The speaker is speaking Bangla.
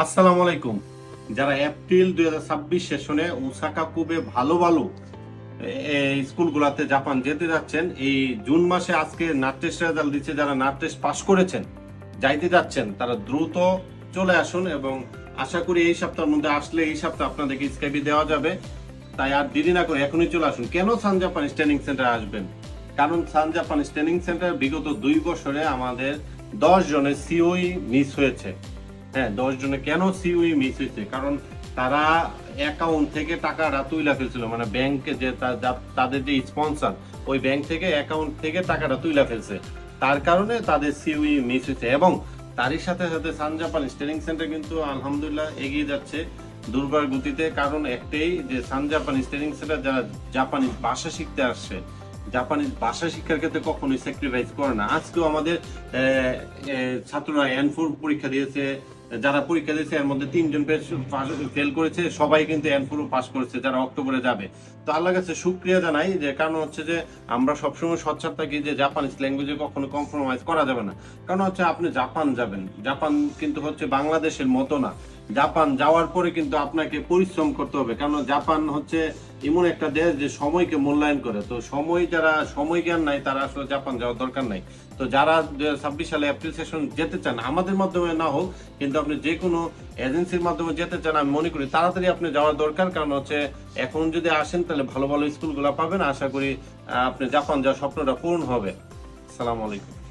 আসসালামু আলাইকুম। যারা এপ্রিল 2026 সেশনে ওসাকা কুবে ভালো ভালো স্কুলগুলোতে জাপান যেতে যাচ্ছেন, এই জুন মাসে আজকে নাট টেস্ট রেজাল্ট দিচ্ছে, যারা নাট টেস্ট পাস করেছেন যাইতে যাচ্ছেন তারা দ্রুত চলে আসুন এবং আশা করি এই সপ্তাহের মধ্যে আসলে এই সপ্তাহে আপনাদেরকে স্কাইপি দেওয়া যাবে। তাই আর দেরি না করে এখনই চলে আসুন। কেন সান জাপান ট্রেনিং সেন্টার আসবেন? কারণ সান জাপান ট্রেনিং সেন্টার বিগত 2 বছরে আমাদের 10 জনের সিওই মিস হয়েছে। হ্যাঁ, 10 জনে কেন সিওই মিস হয়েছে? কারণ তারা অ্যাকাউন্ট থেকে টাকাটা তুইলা ফেলছিল, মানে ব্যাংকে যে তাদের যে স্পন্সর ওই ব্যাংক থেকে অ্যাকাউন্ট থেকে টাকাটা তুইলা ফেলছে, তার কারণে তাদের সিওই মিস হয়েছে। এবং তারই সাথে সাথে সান জাপান ট্রেনিং সেন্টার কিন্তু আলহামদুলিল্লাহ এগিয়ে যাচ্ছে দুর্বার গতিতে। কারণ একটাই, যে সান জাপান ট্রেনিং সেন্টার যারা জাপানিজ ভাষা শিখতে আসছে, জাপানিজ ভাষা শিক্ষার ক্ষেত্রে কখনোই স্যাক্রিফাইস করে না। আজকেও আমাদের ছাত্ররা N4 পরীক্ষা দিয়েছে, যারা পরীক্ষা দিয়েছে এর মধ্যে 3 জন ফেল করেছে, সবাই কিন্তু N4 পাস করেছে যারা অক্টোবরে যাবে। তো আল্লাহর কাছে শুকরিয়া জানাই, যে কারণ হচ্ছে যে আমরা সবসময় সচ্ছার থাকি যে জাপানিজ ল্যাঙ্গুয়েজে কখনো কম্প্রোমাইজ করা যাবে না। কারণ হচ্ছে আপনি জাপান যাবেন, জাপান কিন্তু হচ্ছে বাংলাদেশের মতো না। জাপান যাওয়ার পরে কিন্তু আপনাকে পরিশ্রম করতে হবে, কারণ জাপান হচ্ছে এমন একটা দেশ যে সময়কে মূল্যায়ন করে। তো যারা সময় জ্ঞান নাই তারা আসলে জাপান যাওয়ার দরকার নাই। তো যারা 2026 সালে এপ্রিল সেশন যেতে চান, আমাদের মাধ্যমে না হোক কিন্তু আপনি যে কোনো এজেন্সির মাধ্যমে যেতে চান, আমি মনে করি তাড়াতাড়ি আপনি যাওয়ার দরকার। কারণ হচ্ছে এখন যদি আসেন তাহলে ভালো ভালো স্কুলগুলো পাবেন। আশা করি আপনি জাপান যাওয়ার স্বপ্নটা পূরণ হবে। আসসালামু আলাইকুম।